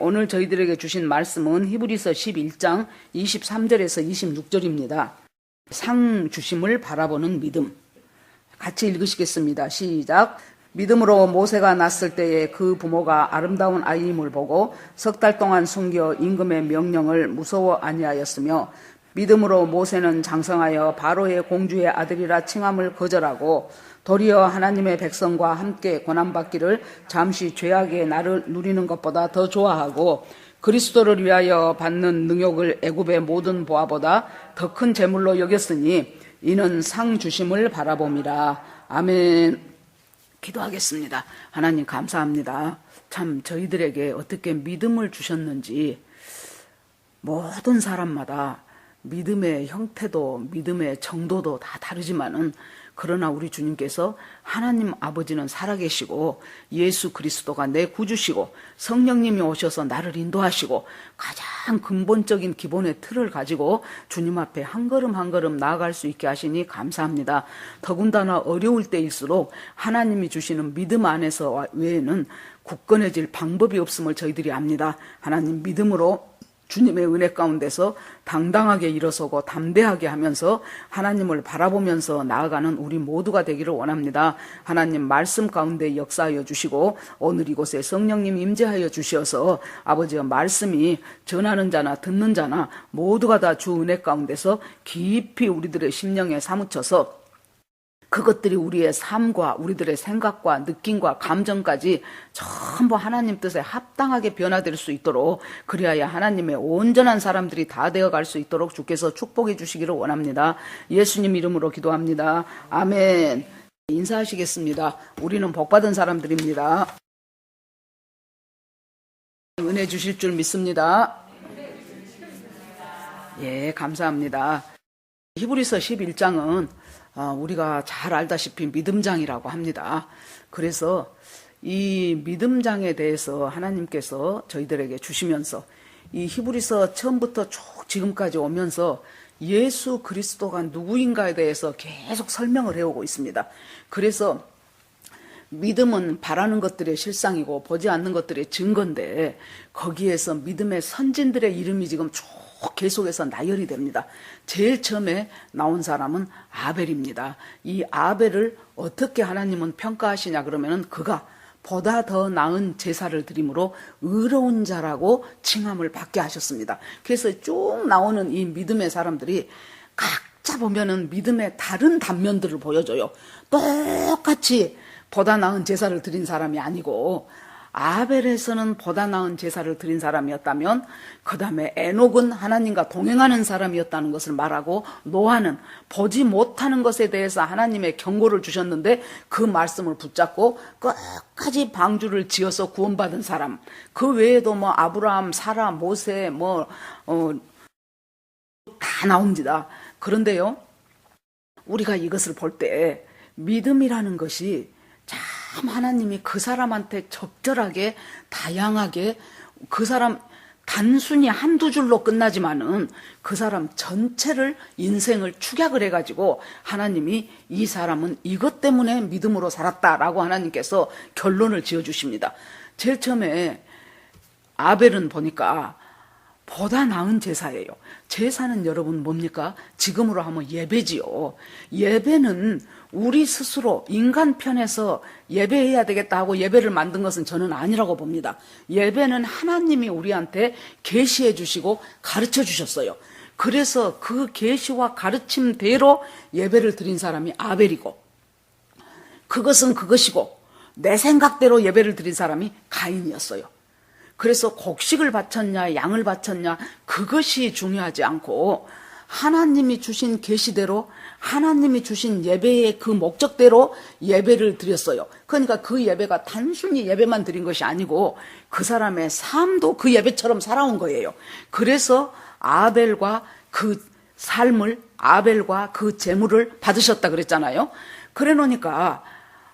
오늘 저희들에게 주신 말씀은 히브리서 11장 23절에서 26절입니다. 상 주심을 바라보는 믿음. 같이 읽으시겠습니다. 시작. 믿음으로 모세가 낳았을 때에 그 부모가 아름다운 아이임을 보고 석 달 동안 숨겨 임금의 명령을 무서워 아니하였으며, 믿음으로 모세는 장성하여 바로의 공주의 아들이라 칭함을 거절하고 도리어 하나님의 백성과 함께 고난받기를 잠시 죄악의 날을 누리는 것보다 더 좋아하고 그리스도를 위하여 받는 능욕을 애굽의 모든 보화보다 더 큰 재물로 여겼으니 이는 상 주심을 바라봄이라. 아멘. 기도하겠습니다. 하나님 감사합니다. 참 저희들에게 어떻게 믿음을 주셨는지 모든 사람마다 믿음의 형태도 믿음의 정도도 다 다르지만은, 그러나 우리 주님께서 하나님 아버지는 살아계시고 예수 그리스도가 내 구주시고 성령님이 오셔서 나를 인도하시고 가장 근본적인 기본의 틀을 가지고 주님 앞에 한 걸음 한 걸음 나아갈 수 있게 하시니 감사합니다. 더군다나 어려울 때일수록 하나님이 주시는 믿음 안에서 외에는 굳건해질 방법이 없음을 저희들이 압니다. 하나님 믿음으로 주님의 은혜 가운데서 당당하게 일어서고 담대하게 하면서 하나님을 바라보면서 나아가는 우리 모두가 되기를 원합니다. 하나님 말씀 가운데 역사하여 주시고 오늘 이곳에 성령님 임재하여 주셔서 아버지의 말씀이 전하는 자나 듣는 자나 모두가 다 주 은혜 가운데서 깊이 우리들의 심령에 사무쳐서 그것들이 우리의 삶과 우리들의 생각과 느낌과 감정까지 전부 하나님 뜻에 합당하게 변화될 수 있도록, 그리하여 하나님의 온전한 사람들이 다 되어갈 수 있도록 주께서 축복해 주시기를 원합니다. 예수님 이름으로 기도합니다. 아멘. 인사하시겠습니다. 우리는 복받은 사람들입니다. 은혜 주실 줄 믿습니다. 예, 감사합니다. 히브리서 11장은 우리가 잘 알다시피 믿음장이라고 합니다. 그래서 이 믿음장에 대해서 하나님께서 저희들에게 주시면서 이 히브리서 처음부터 쭉 지금까지 오면서 예수 그리스도가 누구인가에 대해서 계속 설명을 해오고 있습니다. 그래서 믿음은 바라는 것들의 실상이고 보지 않는 것들의 증거인데, 거기에서 믿음의 선진들의 이름이 지금 쭉 계속해서 나열이 됩니다. 제일 처음에 나온 사람은 아벨입니다. 이 아벨을 어떻게 하나님은 평가하시냐 그러면은 그가 보다 더 나은 제사를 드림으로 의로운 자라고 칭함을 받게 하셨습니다. 그래서 쭉 나오는 이 믿음의 사람들이 각자 보면은 믿음의 다른 단면들을 보여줘요. 똑같이 보다 나은 제사를 드린 사람이 아니고, 아벨에서는 보다 나은 제사를 드린 사람이었다면 그 다음에 에녹은 하나님과 동행하는 사람이었다는 것을 말하고, 노아는 보지 못하는 것에 대해서 하나님의 경고를 주셨는데 그 말씀을 붙잡고 끝까지 방주를 지어서 구원받은 사람, 그 외에도 뭐 아브라함, 사라, 모세 다 나옵니다. 그런데요, 우리가 이것을 볼 때 믿음이라는 것이 참 하나님이 그 사람한테 적절하게 다양하게, 그 사람 단순히 한두 줄로 끝나지만은 그 사람 전체를 인생을 축약을 해가지고 하나님이 이 사람은 이것 때문에 믿음으로 살았다라고 하나님께서 결론을 지어주십니다. 제일 처음에 아벨은 보니까 보다 나은 제사예요. 제사는 여러분 뭡니까? 지금으로 하면 예배지요. 예배는 우리 스스로 인간 편에서 예배해야 되겠다 하고 예배를 만든 것은 저는 아니라고 봅니다. 예배는 하나님이 우리한테 계시해 주시고 가르쳐 주셨어요. 그래서 그 계시와 가르침대로 예배를 드린 사람이 아벨이고, 그것은 그것이고 내 생각대로 예배를 드린 사람이 가인이었어요. 그래서 곡식을 바쳤냐 양을 바쳤냐 그것이 중요하지 않고 하나님이 주신 계시대로 하나님이 주신 예배의 그 목적대로 예배를 드렸어요. 그러니까 그 예배가 단순히 예배만 드린 것이 아니고 그 사람의 삶도 그 예배처럼 살아온 거예요. 그래서 아벨과 그 삶을, 아벨과 그 제물을 받으셨다 그랬잖아요. 그래 놓으니까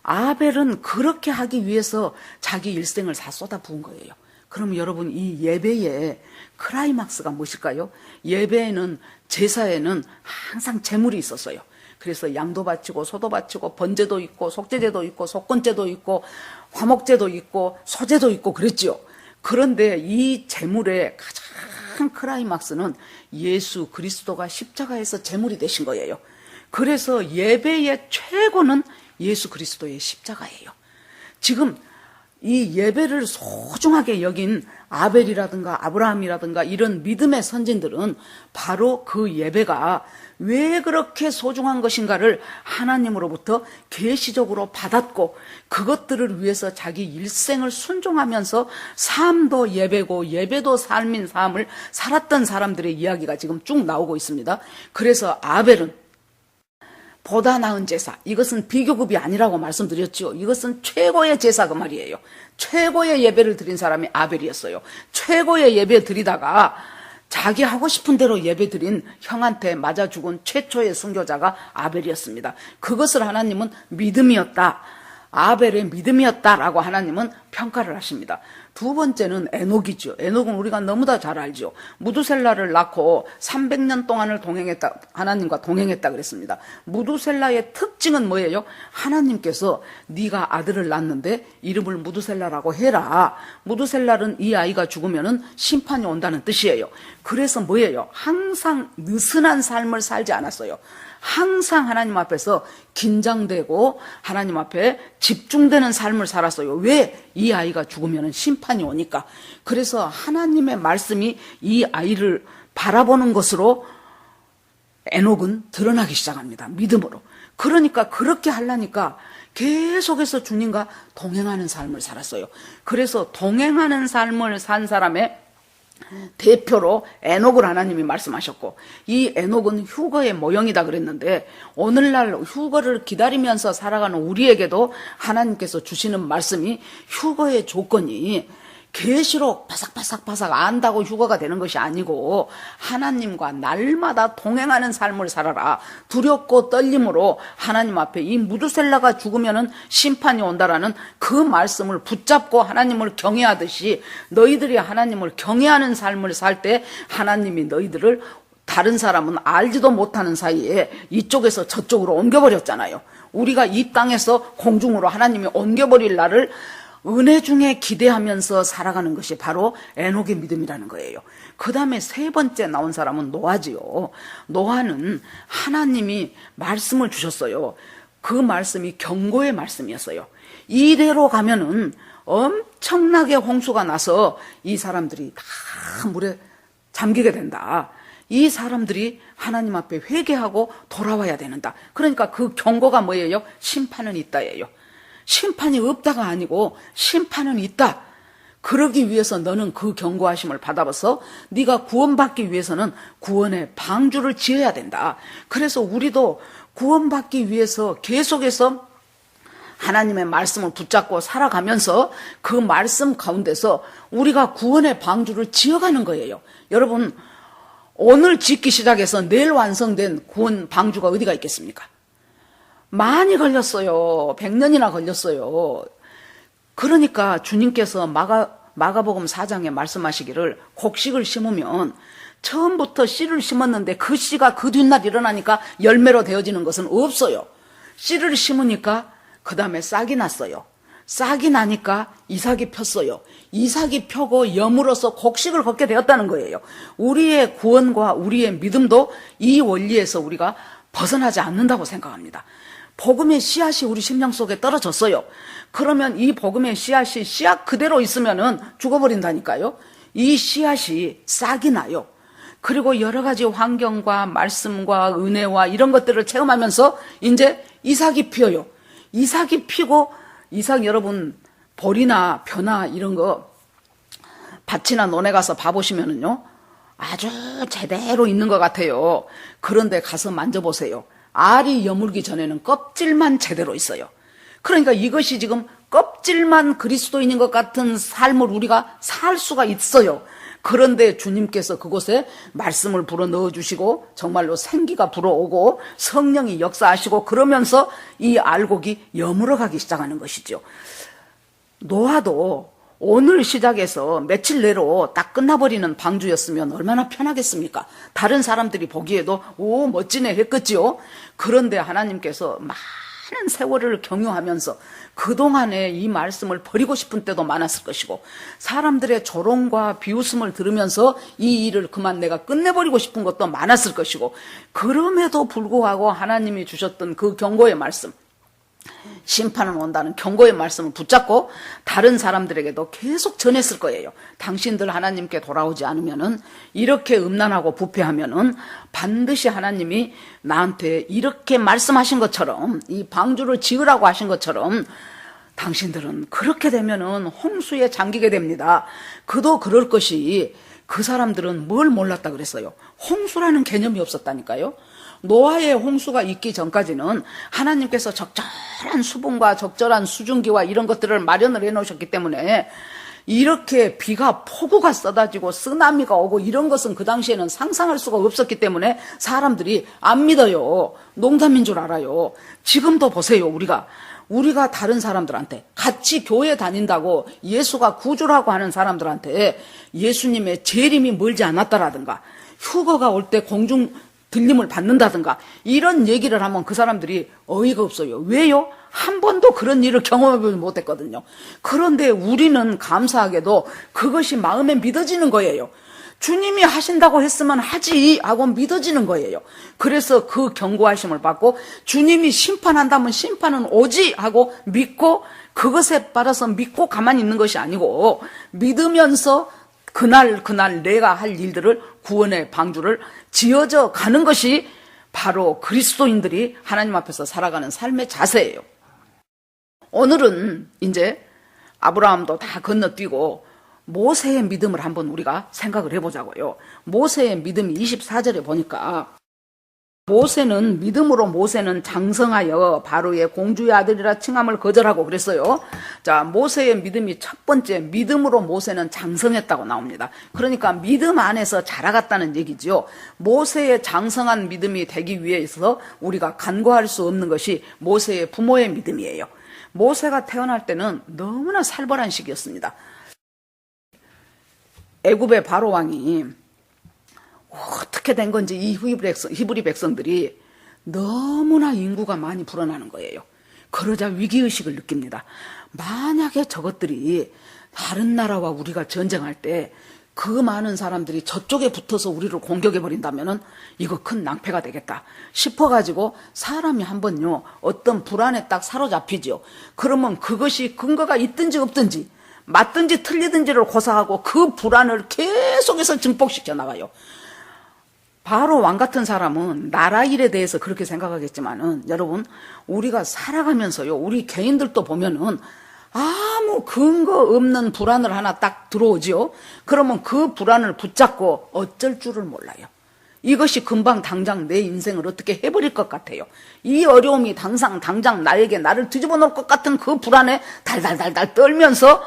아벨은 그렇게 하기 위해서 자기 일생을 다 쏟아부은 거예요. 그럼 여러분, 이 예배의 클라이막스가 무엇일까요? 예배에는, 제사에는 항상 제물이 있었어요. 그래서 양도 바치고 소도 바치고 번제도 있고 속죄제도 있고 속건제도 있고 화목제도 있고 소제도 있고 그랬지요. 그런데 이 제물의 가장 클라이막스는 예수 그리스도가 십자가에서 제물이 되신 거예요. 그래서 예배의 최고는 예수 그리스도의 십자가예요. 지금 이 예배를 소중하게 여긴 아벨이라든가 아브라함이라든가 이런 믿음의 선진들은 바로 그 예배가 왜 그렇게 소중한 것인가를 하나님으로부터 계시적으로 받았고, 그것들을 위해서 자기 일생을 순종하면서 삶도 예배고 예배도 삶인 삶을 살았던 사람들의 이야기가 지금 쭉 나오고 있습니다. 그래서 아벨은 보다 나은 제사, 이것은 비교급이 아니라고 말씀드렸죠. 이것은 최고의 제사 그 말이에요. 최고의 예배를 드린 사람이 아벨이었어요. 최고의 예배 드리다가 자기 하고 싶은 대로 예배 드린 형한테 맞아 죽은 최초의 순교자가 아벨이었습니다. 그것을 하나님은 믿음이었다, 아벨의 믿음이었다라고 하나님은 평가를 하십니다. 두 번째는 에녹이죠. 에녹은 우리가 너무나 잘 알죠. 무두셀라를 낳고 300년 동안을 동행했다, 하나님과 동행했다 그랬습니다. 무두셀라의 특징은 뭐예요? 하나님께서 네가 아들을 낳는데 이름을 무두셀라라고 해라. 무두셀라는 이 아이가 죽으면은 심판이 온다는 뜻이에요. 그래서 뭐예요? 항상 느슨한 삶을 살지 않았어요. 항상 하나님 앞에서 긴장되고 하나님 앞에 집중되는 삶을 살았어요. 왜? 이 아이가 죽으면 심판이 오니까. 그래서 하나님의 말씀이 이 아이를 바라보는 것으로 에녹은 드러나기 시작합니다. 믿음으로. 그러니까 그렇게 하려니까 계속해서 주님과 동행하는 삶을 살았어요. 그래서 동행하는 삶을 산 사람의 대표로 에녹을 하나님이 말씀하셨고, 이 에녹은 휴거의 모형이다 그랬는데, 오늘날 휴거를 기다리면서 살아가는 우리에게도 하나님께서 주시는 말씀이, 휴거의 조건이 계시록 바삭바삭바삭 안다고 휴거가 되는 것이 아니고 하나님과 날마다 동행하는 삶을 살아라. 두렵고 떨림으로 하나님 앞에 이 무두셀라가 죽으면은 심판이 온다라는 그 말씀을 붙잡고 하나님을 경외하듯이 너희들이 하나님을 경외하는 삶을 살 때 하나님이 너희들을 다른 사람은 알지도 못하는 사이에 이쪽에서 저쪽으로 옮겨버렸잖아요. 우리가 이 땅에서 공중으로 하나님이 옮겨버릴 날을 은혜 중에 기대하면서 살아가는 것이 바로 에녹의 믿음이라는 거예요. 그 다음에 세 번째 나온 사람은 노아지요. 노아는 하나님이 말씀을 주셨어요. 그 말씀이 경고의 말씀이었어요. 이대로 가면은 엄청나게 홍수가 나서 이 사람들이 다 물에 잠기게 된다. 이 사람들이 하나님 앞에 회개하고 돌아와야 되는다. 그러니까 그 경고가 뭐예요? 심판은 있다예요. 심판이 없다가 아니고 심판은 있다. 그러기 위해서 너는 그 경고하심을 받아서 네가 구원받기 위해서는 구원의 방주를 지어야 된다. 그래서 우리도 구원받기 위해서 계속해서 하나님의 말씀을 붙잡고 살아가면서 그 말씀 가운데서 우리가 구원의 방주를 지어가는 거예요. 여러분, 오늘 짓기 시작해서 내일 완성된 구원 방주가 어디가 있겠습니까? 많이 걸렸어요. 100년이나 걸렸어요. 그러니까 주님께서 마가복음 4장에 말씀하시기를 곡식을 심으면 처음부터 씨를 심었는데 그 씨가 그 뒷날 일어나니까 열매로 되어지는 것은 없어요. 씨를 심으니까 그 다음에 싹이 났어요. 싹이 나니까 이삭이 폈어요. 이삭이 펴고 염으로서 곡식을 걷게 되었다는 거예요. 우리의 구원과 우리의 믿음도 이 원리에서 우리가 벗어나지 않는다고 생각합니다. 복음의 씨앗이 우리 심령 속에 떨어졌어요. 그러면 이 복음의 씨앗이 씨앗 그대로 있으면은 죽어버린다니까요. 이 씨앗이 싹이 나요. 그리고 여러 가지 환경과 말씀과 은혜와 이런 것들을 체험하면서 이제 이삭이 피어요. 이삭이 피고, 이삭 여러분 벌이나 벼나 이런 거 밭이나 논에 가서 봐보시면은요, 아주 제대로 있는 것 같아요. 그런데 가서 만져보세요. 알이 여물기 전에는 껍질만 제대로 있어요. 그러니까 이것이 지금 껍질만 그리스도인인 것 같은 삶을 우리가 살 수가 있어요. 그런데 주님께서 그곳에 말씀을 불어 넣어주시고 정말로 생기가 불어오고 성령이 역사하시고 그러면서 이 알곡이 여물어가기 시작하는 것이죠. 노아도 오늘 시작해서 며칠 내로 딱 끝나버리는 방주였으면 얼마나 편하겠습니까? 다른 사람들이 보기에도 오 멋지네 했겠지요. 그런데 하나님께서 많은 세월을 경유하면서 그동안에 이 말씀을 버리고 싶은 때도 많았을 것이고, 사람들의 조롱과 비웃음을 들으면서 이 일을 그만 내가 끝내버리고 싶은 것도 많았을 것이고, 그럼에도 불구하고 하나님이 주셨던 그 경고의 말씀, 심판은 온다는 경고의 말씀을 붙잡고 다른 사람들에게도 계속 전했을 거예요. 당신들 하나님께 돌아오지 않으면은, 이렇게 음란하고 부패하면은 반드시 하나님이 나한테 이렇게 말씀하신 것처럼, 이 방주를 지으라고 하신 것처럼 당신들은 그렇게 되면은 홍수에 잠기게 됩니다. 그도 그럴 것이, 그 사람들은 뭘 몰랐다 그랬어요? 홍수라는 개념이 없었다니까요. 노아의 홍수가 있기 전까지는 하나님께서 적절한 수분과 적절한 수증기와 이런 것들을 마련을 해놓으셨기 때문에 이렇게 비가 폭우가 쏟아지고 쓰나미가 오고 이런 것은 그 당시에는 상상할 수가 없었기 때문에 사람들이 안 믿어요. 농담인 줄 알아요. 지금도 보세요. 우리가 다른 사람들한테, 같이 교회 다닌다고 예수가 구주라고 하는 사람들한테 예수님의 재림이 멀지 않았다라든가, 휴거가 올 때 공중 들림을 받는다든가 이런 얘기를 하면 그 사람들이 어이가 없어요. 왜요? 한 번도 그런 일을 경험해보지 못했거든요. 그런데 우리는 감사하게도 그것이 마음에 믿어지는 거예요. 주님이 하신다고 했으면 하지 하고 믿어지는 거예요. 그래서 그 경고하심을 받고 주님이 심판한다면 심판은 오지 하고 믿고, 그것에 따라서 믿고 가만히 있는 것이 아니고 믿으면서 그날 내가 할 일들을, 구원의 방주를 지어져 가는 것이 바로 그리스도인들이 하나님 앞에서 살아가는 삶의 자세예요. 오늘은 이제 아브라함도 다 건너뛰고 모세의 믿음을 한번 우리가 생각을 해보자고요. 모세의 믿음이 24절에 보니까, 모세는 믿음으로 모세는 장성하여 바로의 공주의 아들이라 칭함을 거절하고 그랬어요. 자, 모세의 믿음이 첫 번째, 믿음으로 모세는 장성했다고 나옵니다. 그러니까 믿음 안에서 자라갔다는 얘기죠. 모세의 장성한 믿음이 되기 위해서 우리가 간과할 수 없는 것이 모세의 부모의 믿음이에요. 모세가 태어날 때는 너무나 살벌한 시기였습니다. 애굽의 바로 왕이 어떻게 된 건지 이 히브리 백성들이 너무나 인구가 많이 불어나는 거예요. 그러자 위기의식을 느낍니다. 만약에 저것들이 다른 나라와 우리가 전쟁할 때 그 많은 사람들이 저쪽에 붙어서 우리를 공격해버린다면은 이거 큰 낭패가 되겠다 싶어가지고, 사람이 한번요 어떤 불안에 딱 사로잡히죠. 그러면 그것이 근거가 있든지 없든지, 맞든지 틀리든지를 고사하고 그 불안을 계속해서 증폭시켜 나가요. 바로 왕 같은 사람은 나라 일에 대해서 그렇게 생각하겠지만은, 여러분, 우리가 살아가면서요, 우리 개인들도 보면은 아무 근거 없는 불안을 하나 딱 들어오지요. 그러면 그 불안을 붙잡고 어쩔 줄을 몰라요. 이것이 금방 당장 내 인생을 어떻게 해버릴 것 같아요. 이 어려움이 당장 나를 뒤집어 놓을 것 같은 그 불안에 달달달달 떨면서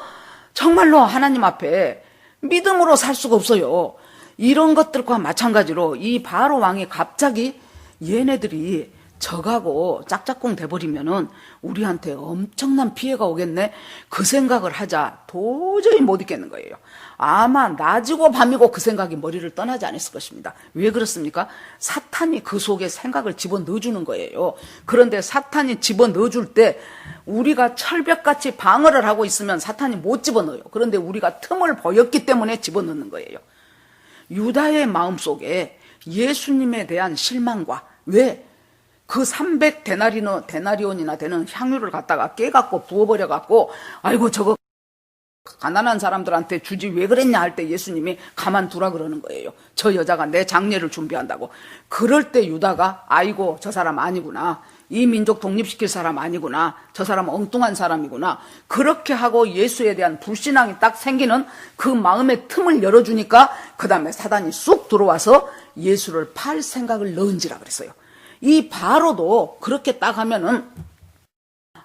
정말로 하나님 앞에 믿음으로 살 수가 없어요. 이런 것들과 마찬가지로 이 바로 왕이 갑자기 얘네들이 져가고 짝짝꿍 돼버리면은 우리한테 엄청난 피해가 오겠네, 그 생각을 하자 도저히 못 있겠는 거예요. 아마 낮이고 밤이고 그 생각이 머리를 떠나지 않았을 것입니다. 왜 그렇습니까? 사탄이 그 속에 생각을 집어넣어주는 거예요. 그런데 사탄이 집어넣어줄 때 우리가 철벽같이 방어를 하고 있으면 사탄이 못 집어넣어요. 그런데 우리가 틈을 보였기 때문에 집어넣는 거예요. 유다의 마음속에 예수님에 대한 실망과, 왜? 그 300데나리온이나 되는 향유를 갖다가 깨갖고 부어버려갖고, 아이고 저거 가난한 사람들한테 주지 왜 그랬냐 할 때 예수님이 가만두라 그러는 거예요. 저 여자가 내 장례를 준비한다고. 그럴 때 유다가 아이고 저 사람 아니구나, 이 민족 독립시킬 사람 아니구나, 저 사람 엉뚱한 사람이구나, 그렇게 하고 예수에 대한 불신앙이 딱 생기는 그 마음의 틈을 열어주니까 그 다음에 사단이 쑥 들어와서 예수를 팔 생각을 넣은지라 그랬어요. 이 바로도 그렇게 딱 하면은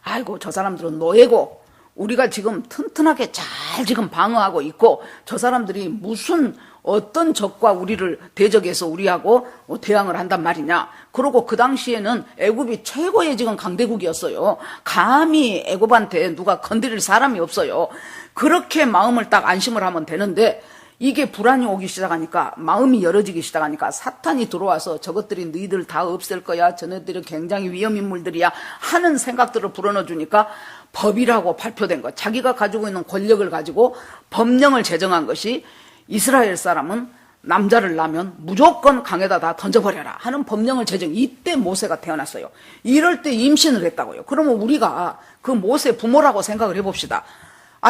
아이고 저 사람들은 노예고 우리가 지금 튼튼하게 잘 지금 방어하고 있고, 저 사람들이 무슨 어떤 적과 우리를 대적해서 우리하고 대항을 한단 말이냐. 그러고 그 당시에는 애굽이 최고의 지금 강대국이었어요. 감히 애굽한테 누가 건드릴 사람이 없어요. 그렇게 마음을 딱 안심을 하면 되는데, 이게 불안이 오기 시작하니까, 마음이 열어지기 시작하니까 사탄이 들어와서 저것들이 너희들 다 없앨 거야, 저네들은 굉장히 위험인물들이야 하는 생각들을 불어넣어주니까 법이라고 발표된 것, 자기가 가지고 있는 권력을 가지고 법령을 제정한 것이 이스라엘 사람은 남자를 낳으면 무조건 강에다 다 던져버려라 하는 법령을 제정. 이때 모세가 태어났어요. 이럴 때 임신을 했다고요. 그러면 우리가 그 모세 부모라고 생각을 해봅시다.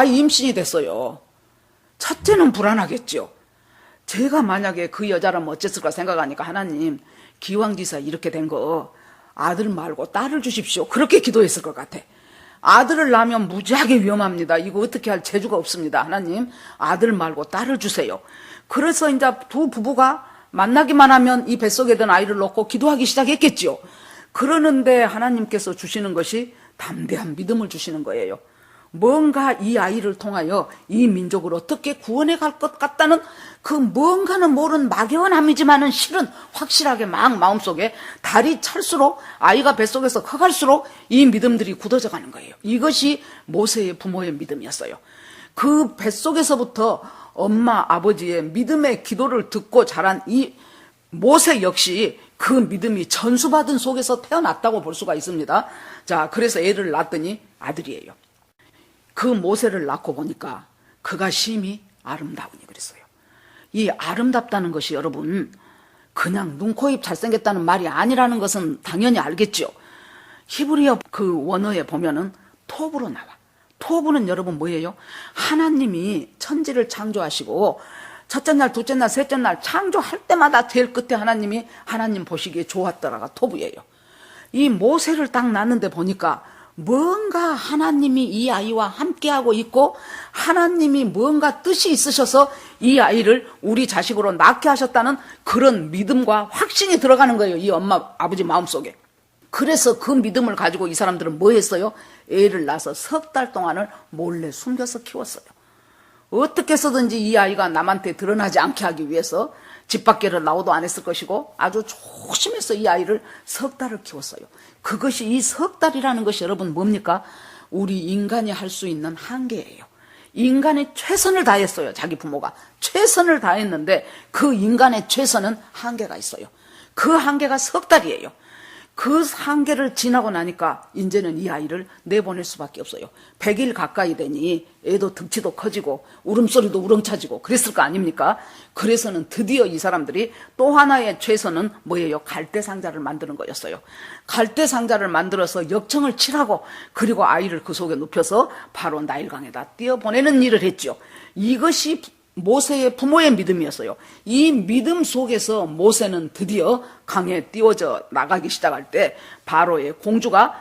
임신이 됐어요. 첫째는 불안하겠죠. 제가 만약에 그 여자라면 어쨌을까 생각하니까, 하나님, 기왕지사 이렇게 된 거 아들 말고 딸을 주십시오, 그렇게 기도했을 것 같아. 아들을 낳으면 무지하게 위험합니다. 이거 어떻게 할 재주가 없습니다. 하나님, 아들 말고 딸을 주세요. 그래서 이제 두 부부가 만나기만 하면 이 뱃속에 든 아이를 놓고 기도하기 시작했겠죠. 그러는데 하나님께서 주시는 것이 담대한 믿음을 주시는 거예요. 뭔가 이 아이를 통하여 이 민족을 어떻게 구원해 갈 것 같다는 그 뭔가는 모르는 막연함이지만은 실은 확실하게 막 마음속에 달이 찰수록, 아이가 뱃속에서 커갈수록 이 믿음들이 굳어져 가는 거예요. 이것이 모세의 부모의 믿음이었어요. 그 뱃속에서부터 엄마, 아버지의 믿음의 기도를 듣고 자란 이 모세 역시 그 믿음이 전수받은 속에서 태어났다고 볼 수가 있습니다. 자, 그래서 애를 낳았더니 아들이에요. 그 모세를 낳고 보니까 그가 심히 아름다우니 그랬어요. 이 아름답다는 것이 여러분, 그냥 눈, 코, 입 잘생겼다는 말이 아니라는 것은 당연히 알겠죠. 히브리어 그 원어에 보면은 토브로 나와. 토브는 여러분 뭐예요? 하나님이 천지를 창조하시고 첫째 날, 둘째 날, 셋째 날 창조할 때마다 제일 끝에 하나님이 하나님 보시기에 좋았더라가 토브예요. 이 모세를 딱 낳는데 보니까 뭔가 하나님이 이 아이와 함께하고 있고 하나님이 뭔가 뜻이 있으셔서 이 아이를 우리 자식으로 낳게 하셨다는 그런 믿음과 확신이 들어가는 거예요. 이 엄마, 아버지 마음속에. 그래서 그 믿음을 가지고 이 사람들은 뭐 했어요? 애를 낳아서 3달 동안을 몰래 숨겨서 키웠어요. 어떻게 해서든지 이 아이가 남한테 드러나지 않게 하기 위해서 집 밖에를 나오도 안 했을 것이고 아주 조심해서 이 아이를 3달을 키웠어요. 그것이 이 3달이라는 것이 여러분 뭡니까? 우리 인간이 할 수 있는 한계예요. 인간의 최선을 다했어요. 자기 부모가 최선을 다했는데 그 인간의 최선은 한계가 있어요. 그 한계가 3달이에요. 그 한계를 지나고 나니까 이제는 이 아이를 내보낼 수밖에 없어요. 100일 가까이 되니 애도 등치도 커지고 울음소리도 우렁차지고 그랬을 거 아닙니까? 그래서는 드디어 이 사람들이 또 하나의 최선은 뭐예요? 갈대상자를 만드는 거였어요. 갈대상자를 만들어서 역청을 칠하고 그리고 아이를 그 속에 눕혀서 바로 나일강에다 띄어보내는 일을 했죠. 이것이 모세의 부모의 믿음이었어요. 이 믿음 속에서 모세는 드디어 강에 띄워져 나가기 시작할 때 바로의 공주가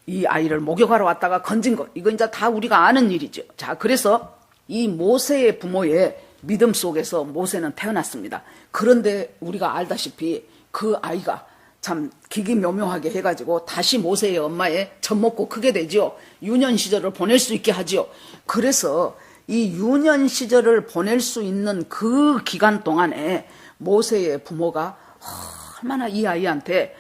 이 아이를 목욕하러 왔다가 건진 것, 이건 이제 다 우리가 아는 일이죠. 자, 그래서 이 모세의 부모의 믿음 속에서 모세는 태어났습니다. 그런데 우리가 알다시피 그 아이가 참 기기묘묘하게 해가지고 다시 모세의 엄마의 젖먹고 크게 되죠. 유년 시절을 보낼 수 있게 하죠. 그래서 이 유년 시절을 보낼 수 있는 그 기간 동안에 모세의 부모가 얼마나 이 아이한테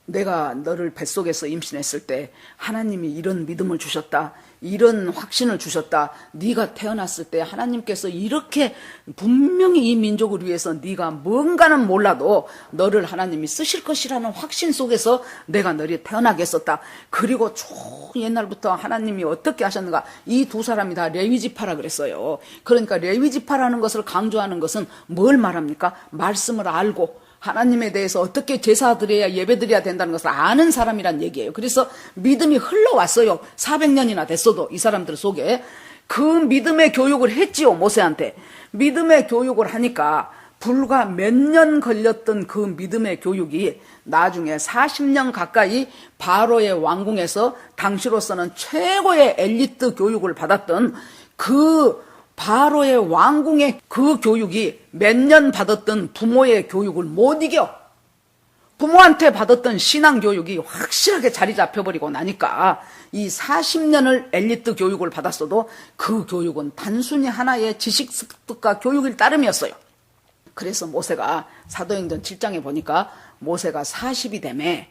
내가 너를 뱃속에서 임신했을 때 하나님이 이런 믿음을 주셨다, 이런 확신을 주셨다, 네가 태어났을 때 하나님께서 이렇게 분명히 이 민족을 위해서 네가 뭔가는 몰라도 너를 하나님이 쓰실 것이라는 확신 속에서 내가 너를 태어나게 했었다. 그리고 쭉 옛날부터 하나님이 어떻게 하셨는가, 이 두 사람이 다 레위지파라 그랬어요. 그러니까 레위지파라는 것을 강조하는 것은 뭘 말합니까? 말씀을 알고 하나님에 대해서 어떻게 제사드려야 예배드려야 된다는 것을 아는 사람이란 얘기예요. 그래서 믿음이 흘러왔어요. 400년이나 됐어도 이 사람들 속에 그 믿음의 교육을 했지요. 모세한테 믿음의 교육을 하니까 불과 몇 년 걸렸던 그 믿음의 교육이 나중에 40년 가까이 바로의 왕궁에서 당시로서는 최고의 엘리트 교육을 받았던 그 바로의 왕궁의 그 교육이 몇 년 받았던 부모의 교육을 못 이겨. 부모한테 받았던 신앙 교육이 확실하게 자리 잡혀버리고 나니까 이 40년을 엘리트 교육을 받았어도 그 교육은 단순히 하나의 지식 습득과 교육일 따름이었어요. 그래서 모세가 사도행전 7장에 보니까 모세가 40이 되매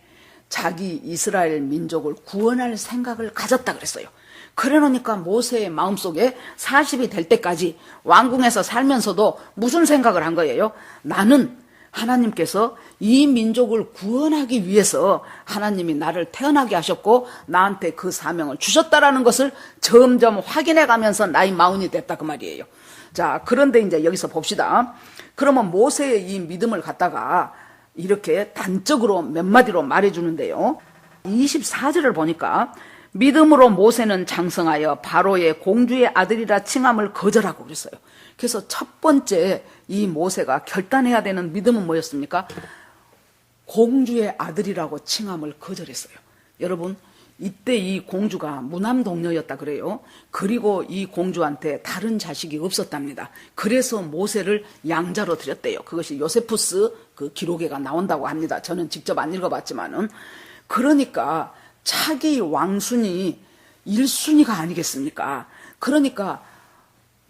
자기 이스라엘 민족을 구원할 생각을 가졌다 그랬어요. 그래 놓으니까 모세의 마음속에 40이 될 때까지 왕궁에서 살면서도 무슨 생각을 한 거예요? 나는 하나님께서 이 민족을 구원하기 위해서 하나님이 나를 태어나게 하셨고 나한테 그 사명을 주셨다라는 것을 점점 확인해 가면서 나이 40이 됐다 그 말이에요. 자, 그런데 이제 여기서 봅시다. 그러면 모세의 이 믿음을 갖다가 이렇게 단적으로 몇 마디로 말해주는데요. 24절을 보니까 믿음으로 모세는 장성하여 바로의 공주의 아들이라 칭함을 거절하고 그랬어요. 그래서 첫 번째 이 모세가 결단해야 되는 믿음은 뭐였습니까? 공주의 아들이라고 칭함을 거절했어요. 여러분, 이때 이 공주가 무남동녀였다 그래요. 그리고 이 공주한테 다른 자식이 없었답니다. 그래서 모세를 양자로 드렸대요. 그것이 요세푸스 그 기록에가 나온다고 합니다. 저는 직접 안 읽어봤지만은. 그러니까 차기 왕순이 1순위가 아니겠습니까? 그러니까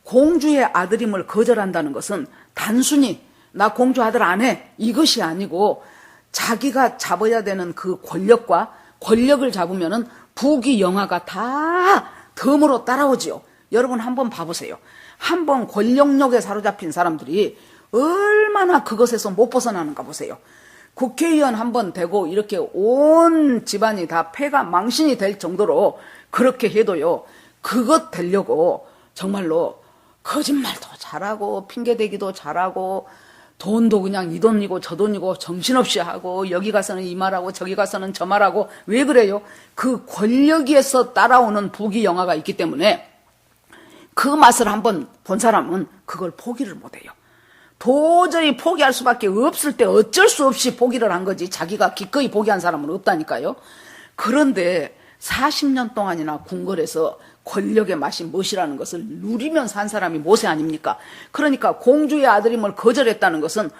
공주의 아들임을 거절한다는 것은 단순히 나 공주 아들 안 해 이것이 아니고 자기가 잡아야 되는 그 권력을 잡으면은 부귀 영화가 다 덤으로 따라오지요. 여러분 한번 봐보세요. 한번 권력욕에 사로잡힌 사람들이 얼마나 그것에서 못 벗어나는가 보세요. 국회의원 한번 되고 이렇게 온 집안이 다 폐가 망신이 될 정도로 그렇게 해도요. 그것 되려고 정말로 거짓말도 잘하고 핑계대기도 잘하고 돈도 그냥 이 돈이고 저 돈이고 정신없이 하고 여기 가서는 이 말하고 저기 가서는 저 말하고 왜 그래요? 그 권력에서 따라오는 부귀영화가 있기 때문에 그 맛을 한번 본 사람은 그걸 포기를 못해요. 도저히 포기할 수밖에 없을 때 어쩔 수 없이 포기를 한 거지 자기가 기꺼이 포기한 사람은 없다니까요. 그런데 40년 동안이나 궁궐에서 권력의 맛이 무엇이라는 것을 누리면서 산 사람이 모세 아닙니까? 그러니까 공주의 아들임을 거절했다는 것은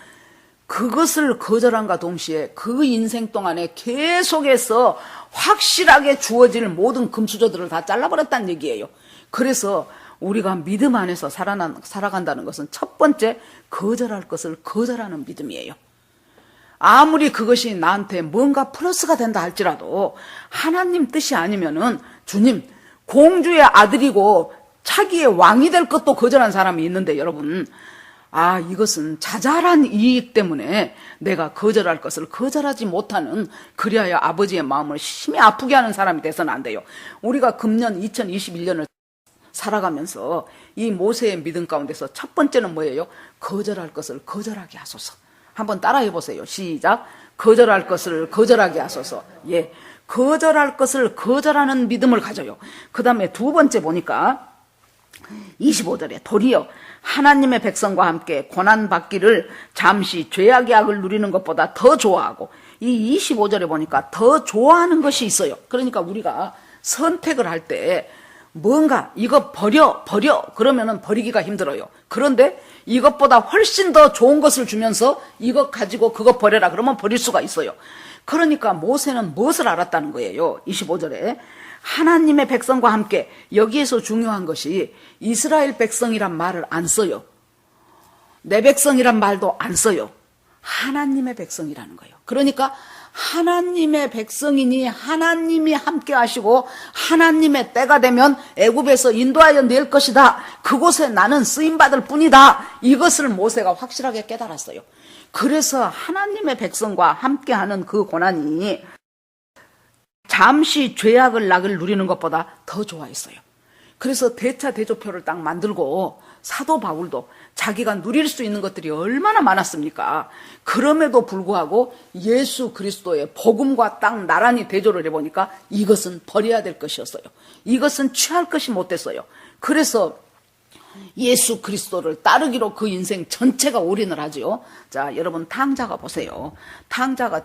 그것을 거절함과 동시에 그 인생 동안에 계속해서 확실하게 주어질 모든 금수저들을 다 잘라버렸다는 얘기예요. 그래서 우리가 믿음 안에서 살아간다는 것은 첫 번째 거절할 것을 거절하는 믿음이에요. 아무리 그것이 나한테 뭔가 플러스가 된다 할지라도 하나님 뜻이 아니면은 주님 공주의 아들이고 차기의 왕이 될 것도 거절한 사람이 있는데 여러분 이것은 자잘한 이익 때문에 내가 거절할 것을 거절하지 못하는 그리하여 아버지의 마음을 심히 아프게 하는 사람이 돼서는 안 돼요. 우리가 금년 2021년을 살아가면서 이 모세의 믿음 가운데서 첫 번째는 뭐예요? 거절할 것을 거절하게 하소서. 한번 따라해 보세요. 시작. 거절할 것을 거절하게 하소서. 예. 거절할 것을 거절하는 믿음을 가져요. 그 다음에 두 번째 보니까 25절에 도리어 하나님의 백성과 함께 고난받기를 잠시 죄악의 악을 누리는 것보다 더 좋아하고 이 25절에 보니까 더 좋아하는 것이 있어요. 그러니까 우리가 선택을 할 때 뭔가 이거 버려 그러면은 버리기가 힘들어요. 그런데 이것보다 훨씬 더 좋은 것을 주면서 이것 가지고 그거 버려라 그러면 버릴 수가 있어요. 그러니까 모세는 무엇을 알았다는 거예요? 25절에 하나님의 백성과 함께 여기에서 중요한 것이 이스라엘 백성이란 말을 안 써요. 내 백성이란 말도 안 써요. 하나님의 백성이라는 거예요. 그러니까 하나님의 백성이니 하나님이 함께 하시고 하나님의 때가 되면 애굽에서 인도하여 낼 것이다. 그곳에 나는 쓰임받을 뿐이다. 이것을 모세가 확실하게 깨달았어요. 그래서 하나님의 백성과 함께하는 그 고난이 잠시 죄악을 낙을 누리는 것보다 더 좋아했어요. 그래서 대차대조표를 딱 만들고 사도 바울도 자기가 누릴 수 있는 것들이 얼마나 많았습니까? 그럼에도 불구하고 예수 그리스도의 복음과 딱 나란히 대조를 해보니까 이것은 버려야 될 것이었어요. 이것은 취할 것이 못됐어요. 그래서 예수 그리스도를 따르기로 그 인생 전체가 올인을 하죠. 자, 여러분 탕자가 보세요. 탕자가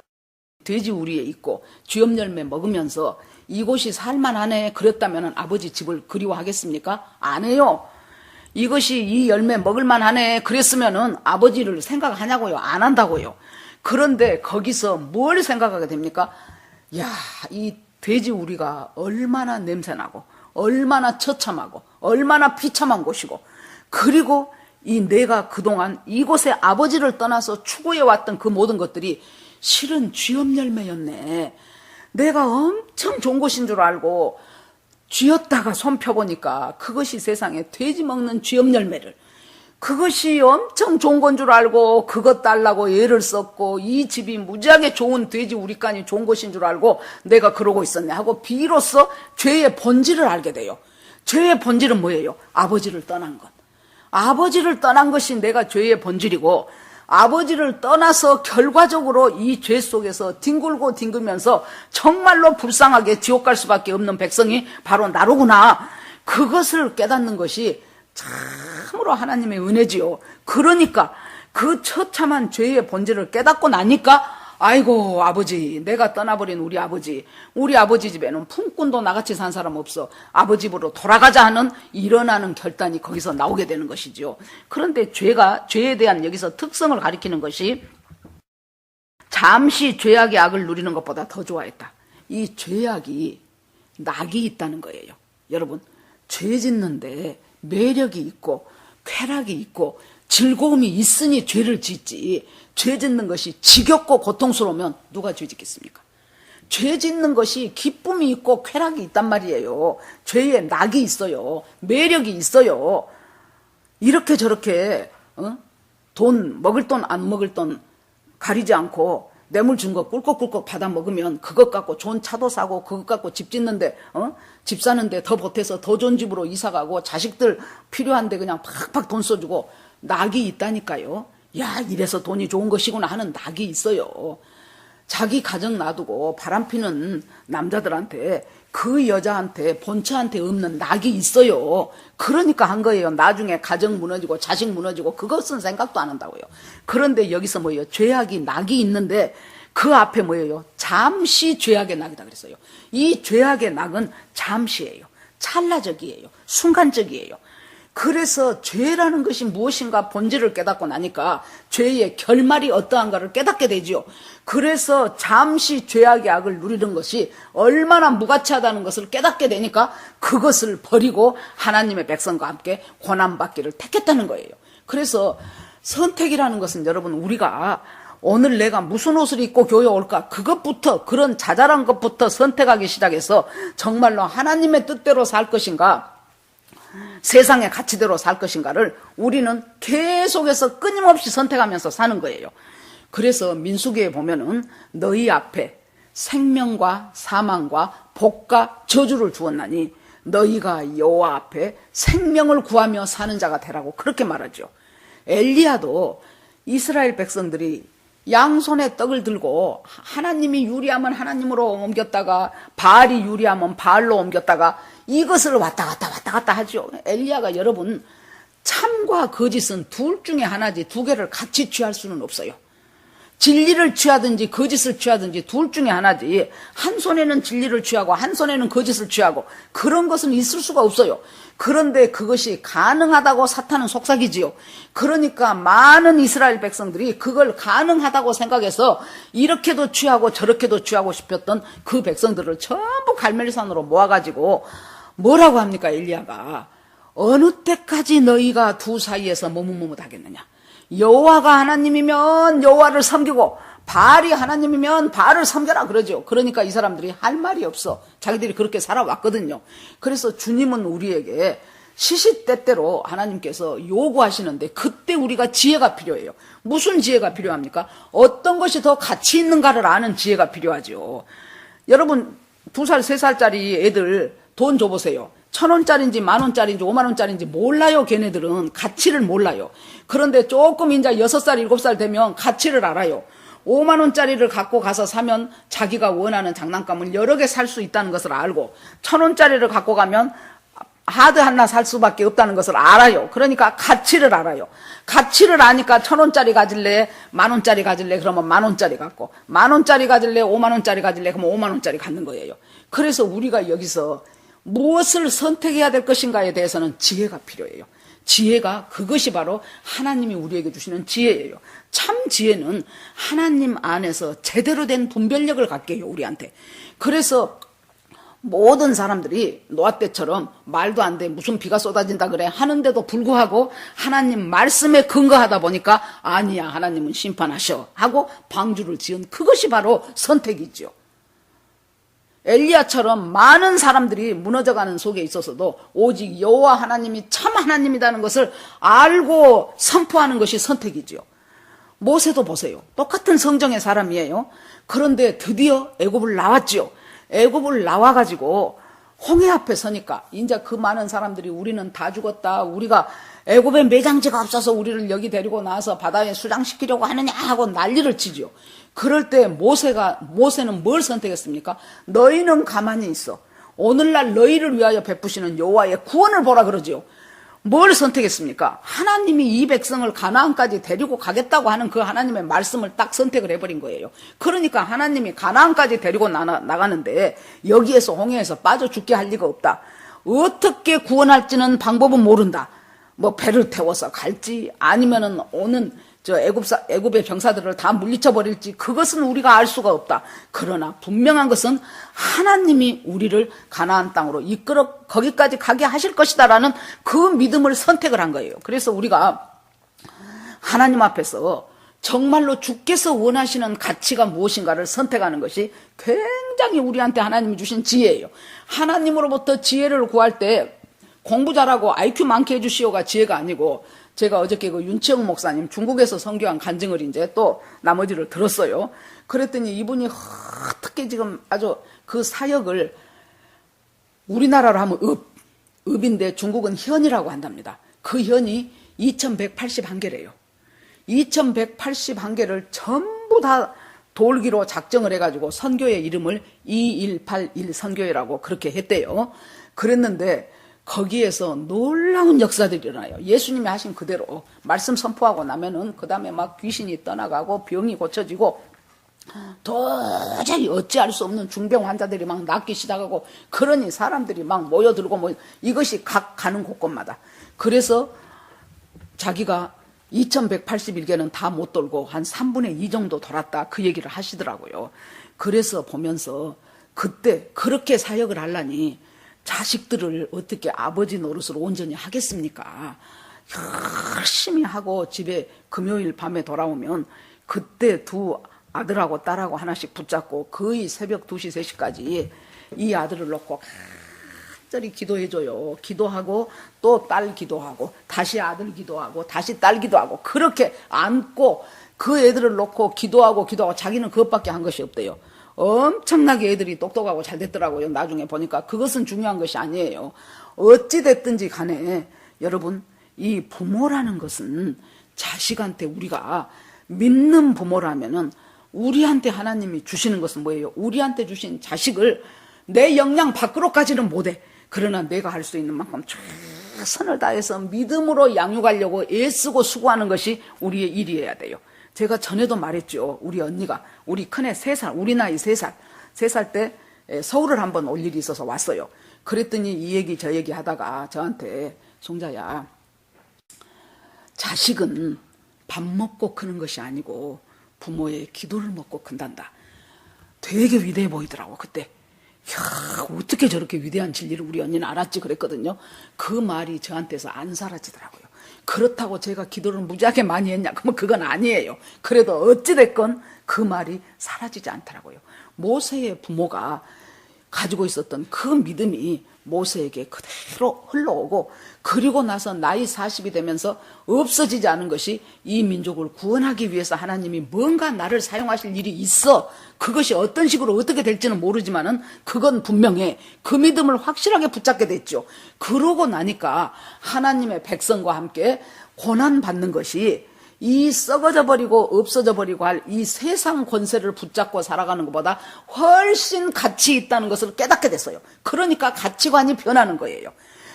돼지 우리에 있고 쥐염 열매 먹으면서 이곳이 살만하네 그랬다면 아버지 집을 그리워하겠습니까? 안 해요. 이것이 이 열매 먹을만하네 그랬으면은 아버지를 생각하냐고요? 안 한다고요. 그런데 거기서 뭘 생각하게 됩니까? 야, 이 돼지 우리가 얼마나 냄새나고 얼마나 처참하고 얼마나 비참한 곳이고 그리고 이 내가 그동안 이곳에 아버지를 떠나서 추구해왔던 그 모든 것들이 실은 쥐염 열매였네. 내가 엄청 좋은 곳인 줄 알고 쥐었다가 손 펴보니까 그것이 세상에 돼지 먹는 쥐염 열매를, 그것이 엄청 좋은 건 줄 알고 그것 달라고 애를 썼고 이 집이 무지하게 좋은 돼지 우리간이 좋은 것인 줄 알고 내가 그러고 있었네 하고 비로소 죄의 본질을 알게 돼요. 죄의 본질은 뭐예요? 아버지를 떠난 것. 아버지를 떠난 것이 내가 죄의 본질이고, 아버지를 떠나서 결과적으로 이 죄 속에서 뒹굴고 뒹굴면서 정말로 불쌍하게 지옥 갈 수밖에 없는 백성이 바로 나로구나. 그것을 깨닫는 것이 참으로 하나님의 은혜지요. 그러니까 그 처참한 죄의 본질을 깨닫고 나니까 아이고 아버지, 내가 떠나버린 우리 아버지 집에는 품꾼도 나같이 산 사람 없어. 아버지 집으로 돌아가자 하는 일어나는 결단이 거기서 나오게 되는 것이죠. 그런데 죄에 대한 여기서 특성을 가리키는 것이 잠시 죄악의 악을 누리는 것보다 더 좋아했다. 이 죄악이 낙이 있다는 거예요. 여러분, 죄 짓는데 매력이 있고 쾌락이 있고 즐거움이 있으니 죄를 짓지, 죄 짓는 것이 지겹고 고통스러우면 누가 죄 짓겠습니까? 죄 짓는 것이 기쁨이 있고 쾌락이 있단 말이에요. 죄에 낙이 있어요. 매력이 있어요. 이렇게 저렇게 돈, 먹을 돈 안 먹을 돈 가리지 않고 뇌물 준 거 꿀꺽꿀꺽 받아 먹으면 그것 갖고 좋은 차도 사고 그것 갖고 집 짓는데 집 사는데 더 보태서 더 좋은 집으로 이사 가고 자식들 필요한데 그냥 팍팍 돈 써주고 낙이 있다니까요. 야, 이래서 돈이 좋은 것이구나 하는 낙이 있어요. 자기 가정 놔두고 바람피는 남자들한테, 그 여자한테, 본처한테 없는 낙이 있어요. 그러니까 한 거예요. 나중에 가정 무너지고 자식 무너지고 그것은 생각도 안 한다고요. 그런데 여기서 뭐예요? 죄악이 낙이 있는데 그 앞에 뭐예요? 잠시 죄악의 낙이다 그랬어요. 이 죄악의 낙은 잠시예요. 찰나적이에요. 순간적이에요. 그래서 죄라는 것이 무엇인가 본질을 깨닫고 나니까 죄의 결말이 어떠한가를 깨닫게 되지요. 그래서 잠시 죄악의 악을 누리는 것이 얼마나 무가치하다는 것을 깨닫게 되니까 그것을 버리고 하나님의 백성과 함께 고난받기를 택했다는 거예요. 그래서 선택이라는 것은 여러분, 우리가 오늘 내가 무슨 옷을 입고 교회 올까, 그것부터, 그런 자잘한 것부터 선택하기 시작해서 정말로 하나님의 뜻대로 살 것인가, 세상의 가치대로 살 것인가를 우리는 계속해서 끊임없이 선택하면서 사는 거예요. 그래서 민수기에 보면은 너희 앞에 생명과 사망과 복과 저주를 주었나니 너희가 여호와 앞에 생명을 구하며 사는 자가 되라고 그렇게 말하죠. 엘리야도 이스라엘 백성들이 양손에 떡을 들고 하나님이 유리하면 하나님으로 옮겼다가 바알이 유리하면 바알로 옮겼다가 이것을 왔다 갔다 하죠. 엘리야가 여러분, 참과 거짓은 둘 중에 하나지 두 개를 같이 취할 수는 없어요. 진리를 취하든지 거짓을 취하든지 둘 중에 하나지, 한 손에는 진리를 취하고 한 손에는 거짓을 취하고 그런 것은 있을 수가 없어요. 그런데 그것이 가능하다고 사탄은 속삭이지요. 그러니까 많은 이스라엘 백성들이 그걸 가능하다고 생각해서 이렇게도 취하고 저렇게도 취하고 싶었던 그 백성들을 전부 갈멜산으로 모아가지고 뭐라고 합니까? 엘리야가 어느 때까지 너희가 두 사이에서 머뭇머뭇하겠느냐. 여호와가 하나님이면 여호와를 섬기고 바알이 하나님이면 바알을 섬겨라 그러죠. 그러니까 이 사람들이 할 말이 없어. 자기들이 그렇게 살아왔거든요. 그래서 주님은 우리에게 시시때때로 하나님께서 요구하시는데 그때 우리가 지혜가 필요해요. 무슨 지혜가 필요합니까? 어떤 것이 더 가치 있는가를 아는 지혜가 필요하죠. 여러분, 2살, 3살짜리 애들 돈 줘보세요. 1,000원짜리인지 10,000원짜리인지 50,000원짜리인지 몰라요. 걔네들은 가치를 몰라요. 그런데 조금 이제 6살, 7살 되면 가치를 알아요. 50,000원짜리를 갖고 가서 사면 자기가 원하는 장난감을 여러 개 살 수 있다는 것을 알고, 1,000원짜리를 갖고 가면 하드 하나 살 수밖에 없다는 것을 알아요. 그러니까 가치를 알아요. 가치를 아니까 1,000원짜리 가질래, 10,000원짜리 가질래, 그러면 10,000원짜리 갖고, 10,000원짜리 가질래, 50,000원짜리 가질래, 그러면 50,000원짜리 갖는 거예요. 그래서 우리가 여기서 무엇을 선택해야 될 것인가에 대해서는 지혜가 필요해요. 지혜가, 그것이 바로 하나님이 우리에게 주시는 지혜예요. 참 지혜는 하나님 안에서 제대로 된 분별력을 갖게 해요, 우리한테. 그래서 모든 사람들이 노아 때처럼 말도 안 돼, 무슨 비가 쏟아진다 그래 하는데도 불구하고 하나님 말씀에 근거하다 보니까 아니야, 하나님은 심판하셔 하고 방주를 지은 그것이 바로 선택이죠. 엘리야처럼 많은 사람들이 무너져가는 속에 있어서도 오직 여호와 하나님이 참 하나님이라는 것을 알고 선포하는 것이 선택이지요. 모세도 보세요. 똑같은 성정의 사람이에요. 그런데 드디어 애굽을 나왔지요. 애굽을 나와가지고 홍해 앞에 서니까 이제 그 많은 사람들이 우리는 다 죽었다. 우리가 애굽에 매장지가 없어서 우리를 여기 데리고 나와서 바다에 수장시키려고 하느냐 하고 난리를 치지요. 그럴 때 모세는 뭘 선택했습니까? 너희는 가만히 있어. 오늘날 너희를 위하여 베푸시는 여호와의 구원을 보라 그러지요. 뭘 선택했습니까? 하나님이 이 백성을 가나안까지 데리고 가겠다고 하는 그 하나님의 말씀을 딱 선택을 해버린 거예요. 그러니까 하나님이 가나안까지 데리고 나가는데 여기에서 홍해에서 빠져 죽게 할 리가 없다. 어떻게 구원할지는 방법은 모른다. 뭐 배를 태워서 갈지 아니면은 오는 애굽의 병사들을 다 물리쳐 버릴지 그것은 우리가 알 수가 없다. 그러나 분명한 것은 하나님이 우리를 가나안 땅으로 이끌어 거기까지 가게 하실 것이다라는 그 믿음을 선택을 한 거예요. 그래서 우리가 하나님 앞에서 정말로 주께서 원하시는 가치가 무엇인가를 선택하는 것이 굉장히 우리한테 하나님이 주신 지혜예요. 하나님으로부터 지혜를 구할 때 공부 잘하고 IQ 많게 해주시오가 지혜가 아니고, 제가 어저께 그 윤치영 목사님 중국에서 선교한 간증을 이제 또 나머지를 들었어요. 그랬더니 이분이 어떻게 지금 아주 그 사역을 우리나라로 하면 읍인데 중국은 현이라고 한답니다. 그 현이 2181개래요. 2181개를 전부 다 돌기로 작정을 해가지고 선교의 이름을 2181 선교회라고 그렇게 했대요. 그랬는데 거기에서 놀라운 역사들이 일어나요. 예수님이 하신 그대로 말씀 선포하고 나면은 그 다음에 막 귀신이 떠나가고 병이 고쳐지고 도저히 어찌할 수 없는 중병 환자들이 막 낫기 시작하고, 그러니 사람들이 막 모여들고 이것이 각 가는 곳곳마다. 그래서 자기가 2181개는 다 못 돌고 한 3분의 2 정도 돌았다 그 얘기를 하시더라고요. 그래서 보면서 그때 그렇게 사역을 하려니 자식들을 어떻게 아버지 노릇을 온전히 하겠습니까? 열심히 하고 집에 금요일 밤에 돌아오면 그때 두 아들하고 딸하고 하나씩 붙잡고 거의 새벽 2시, 3시까지 이 아들을 놓고 간절히 기도해줘요. 기도하고 또 딸 기도하고 다시 아들 기도하고 다시 딸 기도하고 그렇게 안고 그 애들을 놓고 기도하고 자기는 그것밖에 한 것이 없대요. 엄청나게 애들이 똑똑하고 잘 됐더라고요. 나중에 보니까 그것은 중요한 것이 아니에요. 어찌 됐든지 간에 여러분, 이 부모라는 것은 자식한테 우리가 믿는 부모라면은 우리한테 하나님이 주시는 것은 뭐예요? 우리한테 주신 자식을 내 역량 밖으로까지는 못해. 그러나 내가 할 수 있는 만큼 최선을 다해서 믿음으로 양육하려고 애쓰고 수고하는 것이 우리의 일이어야 돼요. 제가 전에도 말했죠. 우리 언니가, 우리 큰애 3살, 우리 나이 3살 때 서울을 한번 올 일이 있어서 왔어요. 그랬더니 이 얘기 저 얘기 하다가 저한테, 송자야, 자식은 밥 먹고 크는 것이 아니고 부모의 기도를 먹고 큰단다. 되게 위대해 보이더라고 그때. 이야, 어떻게 저렇게 위대한 진리를 우리 언니는 알았지 그랬거든요. 그 말이 저한테서 안 사라지더라고요. 그렇다고 제가 기도를 무지하게 많이 했냐? 그러면 그건 아니에요. 그래도 어찌됐건 그 말이 사라지지 않더라고요. 모세의 부모가 가지고 있었던 그 믿음이 모세에게 그대로 흘러오고, 그리고 나서 나이 40이 되면서 없어지지 않은 것이, 이 민족을 구원하기 위해서 하나님이 뭔가 나를 사용하실 일이 있어. 그것이 어떤 식으로 어떻게 될지는 모르지만은 그건 분명해. 그 믿음을 확실하게 붙잡게 됐죠. 그러고 나니까 하나님의 백성과 함께 고난 받는 것이 이 썩어져 버리고 없어져 버리고 할 이 세상 권세를 붙잡고 살아가는 것보다 훨씬 가치 있다는 것을 깨닫게 됐어요. 그러니까 가치관이 변하는 거예요.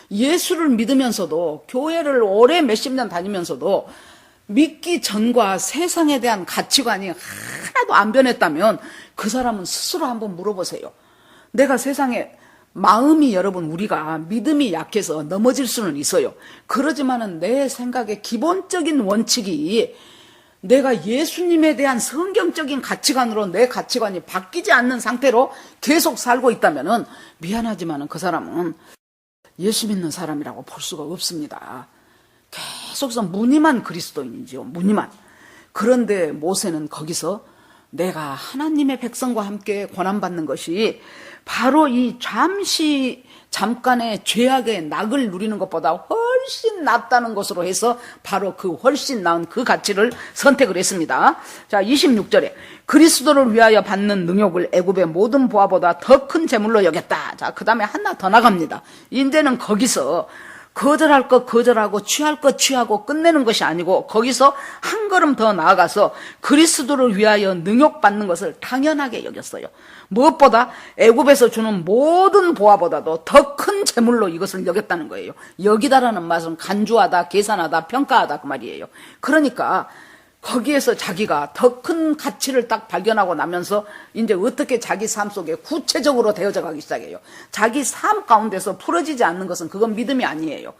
예수를 믿으면서도, 교회를 오래 몇십 년 다니면서도 믿기 전과 세상에 대한 가치관이 하나도 안 변했다면 그 사람은 스스로 한번 물어보세요. 내가 세상에 마음이, 여러분, 우리가 믿음이 약해서 넘어질 수는 있어요. 그러지만은 내 생각의 기본적인 원칙이 내가 예수님에 대한 성경적인 가치관으로 내 가치관이 바뀌지 않는 상태로 계속 살고 있다면은 미안하지만은 그 사람은 예수 믿는 사람이라고 볼 수가 없습니다. 계속해서 무늬만 그리스도인이지요. 무늬만. 그런데 모세는 거기서 내가 하나님의 백성과 함께 고난받는 것이 바로 이 잠깐의 죄악의 낙을 누리는 것보다 훨씬 낫다는 것으로 해서 바로 그 훨씬 나은 그 가치를 선택을 했습니다. 자, 26절에 그리스도를 위하여 받는 능욕을 애굽의 모든 보화보다 더 큰 재물로 여겼다. 자, 그 다음에 하나 더 나갑니다. 이제는 거기서 거절할 것 거절하고 취할 것 취하고 끝내는 것이 아니고 거기서 한 걸음 더 나아가서 그리스도를 위하여 능욕받는 것을 당연하게 여겼어요. 무엇보다 애굽에서 주는 모든 보화보다도 더 큰 재물로 이것을 여겼다는 거예요. 여기다라는 말은 간주하다, 계산하다, 평가하다 그 말이에요. 그러니까 거기에서 자기가 더 큰 가치를 딱 발견하고 나면서 이제 어떻게 자기 삶 속에 구체적으로 되어져 가기 시작해요. 자기 삶 가운데서 풀어지지 않는 것은 그건 믿음이 아니에요.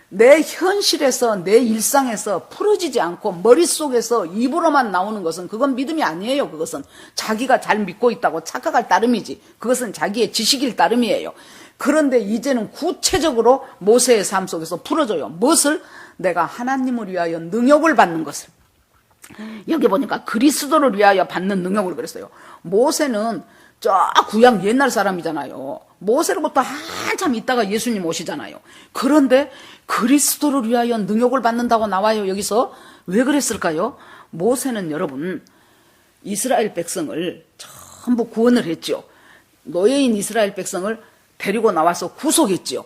내 현실에서 내 일상에서 풀어지지 않고 머릿속에서 입으로만 나오는 것은 그건 믿음이 아니에요. 그것은 자기가 잘 믿고 있다고 착각할 따름이지, 그것은 자기의 지식일 따름이에요. 그런데 이제는 구체적으로 모세의 삶 속에서 풀어져요. 무엇을? 내가 하나님을 위하여 능욕을 받는 것을. 여기 보니까 그리스도를 위하여 받는 능력으로 그랬어요. 모세는 저 구약 옛날 사람이잖아요. 모세로부터 한참 있다가 예수님 오시잖아요. 그런데 그리스도를 위하여 능욕을 받는다고 나와요. 여기서 왜 그랬을까요? 모세는 여러분 이스라엘 백성을 전부 구원을 했죠. 노예인 이스라엘 백성을 데리고 나와서 구속했죠.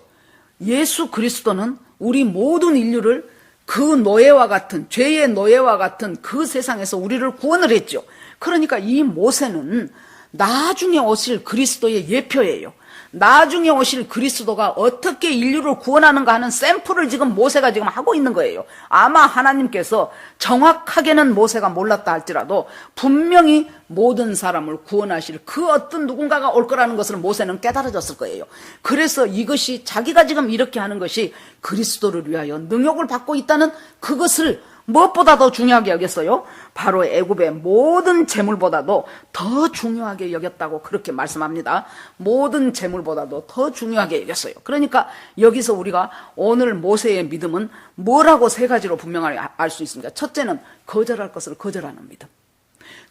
예수 그리스도는 우리 모든 인류를 그 노예와 같은, 죄의 노예와 같은 그 세상에서 우리를 구원을 했죠. 그러니까 이 모세는 나중에 오실 그리스도의 예표예요. 나중에 오실 그리스도가 어떻게 인류를 구원하는가 하는 샘플을 지금 모세가 지금 하고 있는 거예요. 아마 하나님께서 정확하게는 모세가 몰랐다 할지라도 분명히 모든 사람을 구원하실 그 어떤 누군가가 올 거라는 것을 모세는 깨달아졌을 거예요. 그래서 이것이 자기가 지금 이렇게 하는 것이 그리스도를 위하여 능욕을 받고 있다는 그것을 무엇보다 더 중요하게 여겼어요? 바로 애굽의 모든 재물보다도 더 중요하게 여겼다고 그렇게 말씀합니다. 모든 재물보다도 더 중요하게 여겼어요. 그러니까 여기서 우리가 오늘 모세의 믿음은 뭐라고 세 가지로 분명하게 알 수 있습니다. 첫째는 거절할 것을 거절하는 믿음.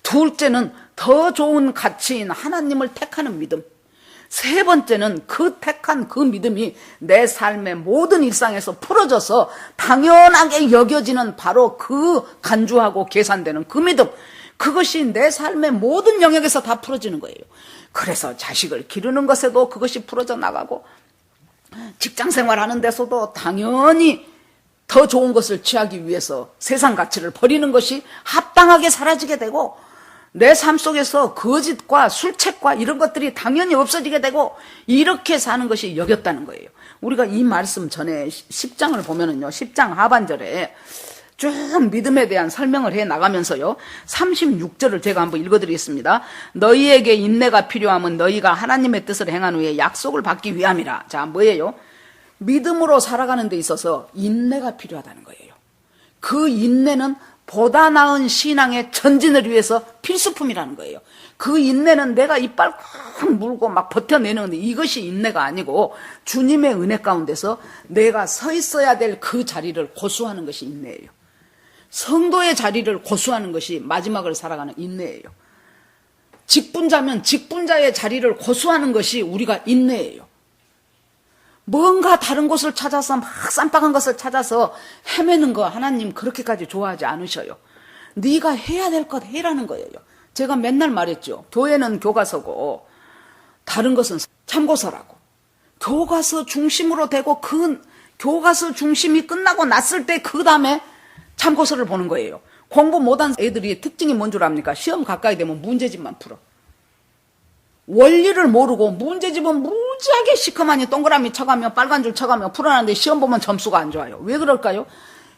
둘째는 더 좋은 가치인 하나님을 택하는 믿음. 세 번째는 그 택한 그 믿음이 내 삶의 모든 일상에서 풀어져서 당연하게 여겨지는 바로 그 간주하고 계산되는 그 믿음. 그것이 내 삶의 모든 영역에서 다 풀어지는 거예요. 그래서 자식을 기르는 것에도 그것이 풀어져 나가고 직장 생활하는 데서도 당연히 더 좋은 것을 취하기 위해서 세상 가치를 버리는 것이 합당하게 사라지게 되고 내 삶 속에서 거짓과 술책과 이런 것들이 당연히 없어지게 되고 이렇게 사는 것이 여겼다는 거예요. 우리가 이 말씀 전에 10장을 보면은요, 10장 하반절에 쭉 믿음에 대한 설명을 해 나가면서요, 36절을 제가 한번 읽어드리겠습니다. 너희에게 인내가 필요함은 너희가 하나님의 뜻을 행한 후에 약속을 받기 위함이라. 자, 뭐예요? 믿음으로 살아가는 데 있어서 인내가 필요하다는 거예요. 그 인내는 보다 나은 신앙의 전진을 위해서 필수품이라는 거예요. 그 인내는 내가 이빨 꽉 물고 막 버텨내는 건데 이것이 인내가 아니고 주님의 은혜 가운데서 내가 서 있어야 될 그 자리를 고수하는 것이 인내예요. 성도의 자리를 고수하는 것이 마지막을 살아가는 인내예요. 직분자면 직분자의 자리를 고수하는 것이 우리가 인내예요. 뭔가 다른 곳을 찾아서 막 쌈박한 것을 찾아서 헤매는 거 하나님 그렇게까지 좋아하지 않으셔요. 네가 해야 될 것 해라는 거예요. 제가 맨날 말했죠. 교회는 교과서고 다른 것은 참고서라고. 교과서 중심으로 되고 그 교과서 중심이 끝나고 났을 때 그 다음에 참고서를 보는 거예요. 공부 못한 애들이 특징이 뭔 줄 압니까? 시험 가까이 되면 문제집만 풀어. 원리를 모르고 문제집은 무지하게 시커먼이 동그라미 쳐가며 빨간 줄 쳐가며 풀어놨는데 시험 보면 점수가 안 좋아요. 왜 그럴까요?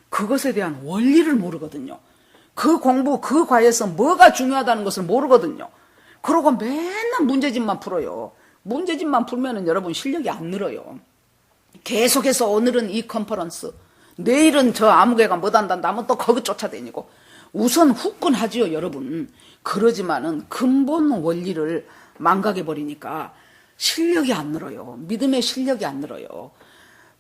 그것에 대한 원리를 모르거든요. 그 공부, 그 과에서 뭐가 중요하다는 것을 모르거든요. 그러고 맨날 문제집만 풀어요. 문제집만 풀면은 여러분 실력이 안 늘어요. 계속해서 오늘은 이 컨퍼런스, 내일은 저 아무개가 못한다 하면 또 거기 쫓아다니고 우선 후끈하지요, 여러분. 그러지만은 근본 원리를 망각해버리니까 실력이 안 늘어요. 믿음의 실력이 안 늘어요.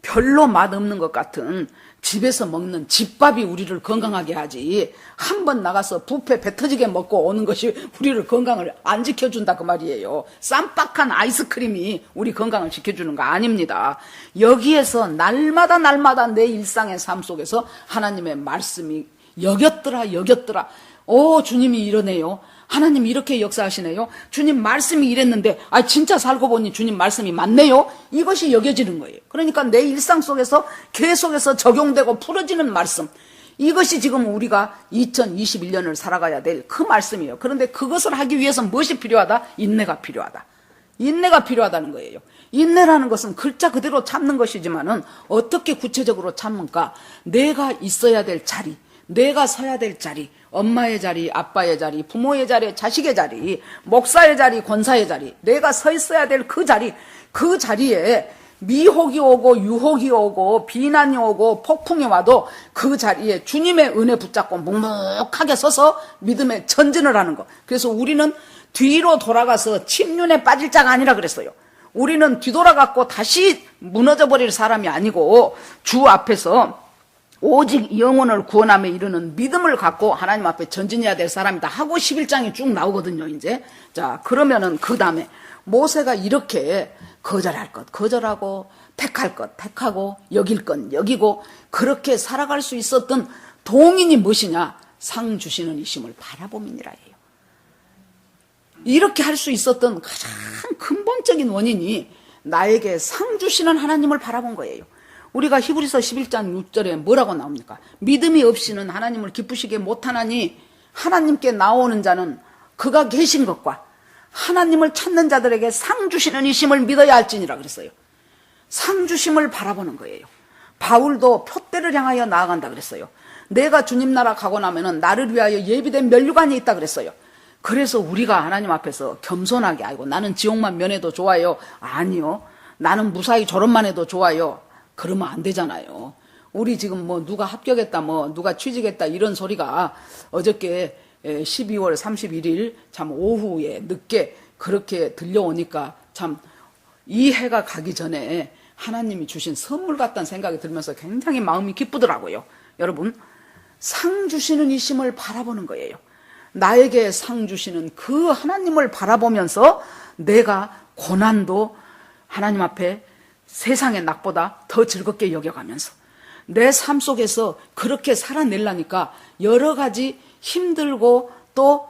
별로 맛없는 것 같은 집에서 먹는 집밥이 우리를 건강하게 하지, 한번 나가서 뷔페 배 터지게 먹고 오는 것이 우리를 건강을 안 지켜준다 그 말이에요. 쌈박한 아이스크림이 우리 건강을 지켜주는 거 아닙니다. 여기에서 날마다 내 일상의 삶 속에서 하나님의 말씀이 여겼더라. 오, 주님이 이러네요. 하나님 이렇게 역사하시네요. 주님 말씀이 이랬는데 진짜 살고 보니 주님 말씀이 맞네요. 이것이 여겨지는 거예요. 그러니까 내 일상 속에서 계속해서 적용되고 풀어지는 말씀, 이것이 지금 우리가 2021년을 살아가야 될 그 말씀이에요. 그런데 그것을 하기 위해서 무엇이 필요하다? 인내가 필요하다. 인내가 필요하다는 거예요. 인내라는 것은 글자 그대로 참는 것이지만은 어떻게 구체적으로 참는가? 내가 있어야 될 자리, 내가 서야 될 자리, 엄마의 자리, 아빠의 자리, 부모의 자리, 자식의 자리, 목사의 자리, 권사의 자리, 내가 서 있어야 될 그 자리, 그 자리에 미혹이 오고 유혹이 오고 비난이 오고 폭풍이 와도 그 자리에 주님의 은혜 붙잡고 묵묵하게 서서 믿음의 전진을 하는 것. 그래서 우리는 뒤로 돌아가서 침륜에 빠질 자가 아니라 그랬어요. 우리는 뒤돌아갔고 다시 무너져버릴 사람이 아니고 주 앞에서 오직 영혼을 구원함에 이르는 믿음을 갖고 하나님 앞에 전진해야 될 사람이다 하고 11장이 쭉 나오거든요. 이제 자, 그러면은 그 다음에 모세가 이렇게 거절할 것 거절하고 택할 것 택하고 여길 것 여기고 그렇게 살아갈 수 있었던 동인이 무엇이냐? 상 주시는 이심을 바라봄이니라예요. 이렇게 할 수 있었던 가장 근본적인 원인이 나에게 상 주시는 하나님을 바라본 거예요. 우리가 히브리서 11장 6절에 뭐라고 나옵니까? 믿음이 없이는 하나님을 기쁘시게 못하나니 하나님께 나오는 자는 그가 계신 것과 하나님을 찾는 자들에게 상 주시는 이심을 믿어야 할지니라 그랬어요. 상 주심을 바라보는 거예요. 바울도 표대를 향하여 나아간다 그랬어요. 내가 주님 나라 가고 나면은 나를 위하여 예비된 면류관이 있다 그랬어요. 그래서 우리가 하나님 앞에서 겸손하게, 아이고 나는 지옥만 면해도 좋아요. 아니요. 나는 무사히 졸업만 해도 좋아요. 그러면 안 되잖아요. 우리 지금 뭐 누가 합격했다, 뭐 누가 취직했다 이런 소리가 어저께 12월 31일 참 오후에 늦게 그렇게 들려오니까 참 이 해가 가기 전에 하나님이 주신 선물 같다는 생각이 들면서 굉장히 마음이 기쁘더라고요. 여러분, 상 주시는 이심을 바라보는 거예요. 나에게 상 주시는 그 하나님을 바라보면서 내가 고난도 하나님 앞에 세상의 낙보다 더 즐겁게 여겨가면서 내 삶 속에서 그렇게 살아내려니까 여러 가지 힘들고 또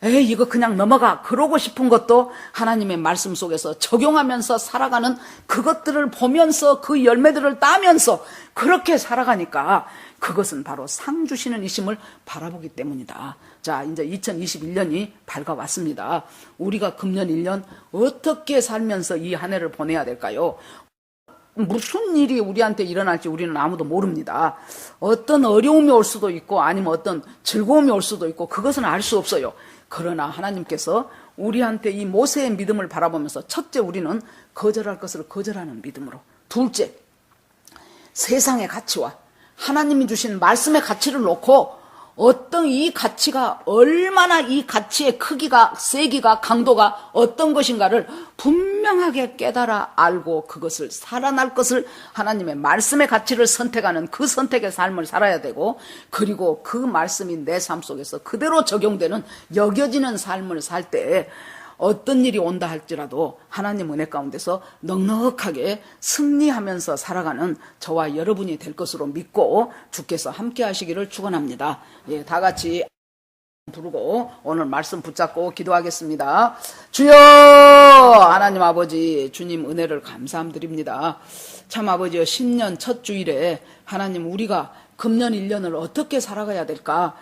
이거 그냥 넘어가 그러고 싶은 것도 하나님의 말씀 속에서 적용하면서 살아가는 그것들을 보면서 그 열매들을 따면서 그렇게 살아가니까 그것은 바로 상 주시는 이심을 바라보기 때문이다. 자, 이제 2021년이 밝아왔습니다. 우리가 금년 1년 어떻게 살면서 이 한 해를 보내야 될까요? 무슨 일이 우리한테 일어날지 우리는 아무도 모릅니다. 어떤 어려움이 올 수도 있고 아니면 어떤 즐거움이 올 수도 있고 그것은 알 수 없어요. 그러나 하나님께서 우리한테 이 모세의 믿음을 바라보면서 첫째 우리는 거절할 것을 거절하는 믿음으로, 둘째 세상의 가치와 하나님이 주신 말씀의 가치를 놓고 어떤 이 가치가 얼마나 이 가치의 크기가 세기가 강도가 어떤 것인가를 분명하게 깨달아 알고 그것을 살아날 것을 하나님의 말씀의 가치를 선택하는 그 선택의 삶을 살아야 되고, 그리고 그 말씀이 내 삶 속에서 그대로 적용되는 여겨지는 삶을 살 때 어떤 일이 온다 할지라도 하나님 은혜 가운데서 넉넉하게 승리하면서 살아가는 저와 여러분이 될 것으로 믿고 주께서 함께 하시기를 축원합니다. 예, 다 같이 부르고 오늘 말씀 붙잡고 기도하겠습니다. 주여 하나님 아버지, 주님 은혜를 감사드립니다. 참 아버지여, 신년 첫 주일에 하나님 우리가 금년 1년을 어떻게 살아가야 될까?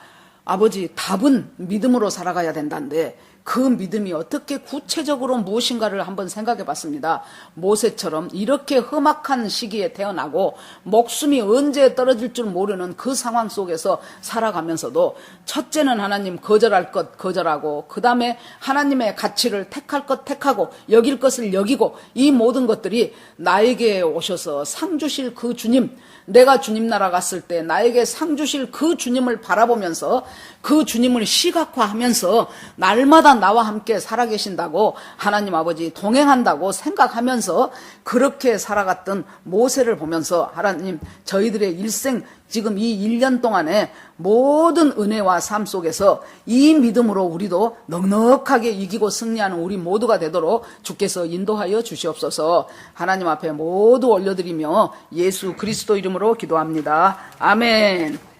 아버지, 답은 믿음으로 살아가야 된다는데 그 믿음이 어떻게 구체적으로 무엇인가를 한번 생각해 봤습니다. 모세처럼 이렇게 험악한 시기에 태어나고 목숨이 언제 떨어질 줄 모르는 그 상황 속에서 살아가면서도 첫째는 하나님 거절할 것 거절하고, 그 다음에 하나님의 가치를 택할 것 택하고 여길 것을 여기고, 이 모든 것들이 나에게 오셔서 상 주실 그 주님, 내가 주님 나라 갔을 때 나에게 상 주실 그 주님을 바라보면서 그 주님을 시각화하면서 날마다 얼마나 나와 함께 살아계신다고 하나님 아버지 동행한다고 생각하면서 그렇게 살아갔던 모세를 보면서 하나님 저희들의 일생 지금 이 1년 동안에 모든 은혜와 삶 속에서 이 믿음으로 우리도 넉넉하게 이기고 승리하는 우리 모두가 되도록 주께서 인도하여 주시옵소서. 하나님 앞에 모두 올려드리며 예수 그리스도 이름으로 기도합니다. 아멘.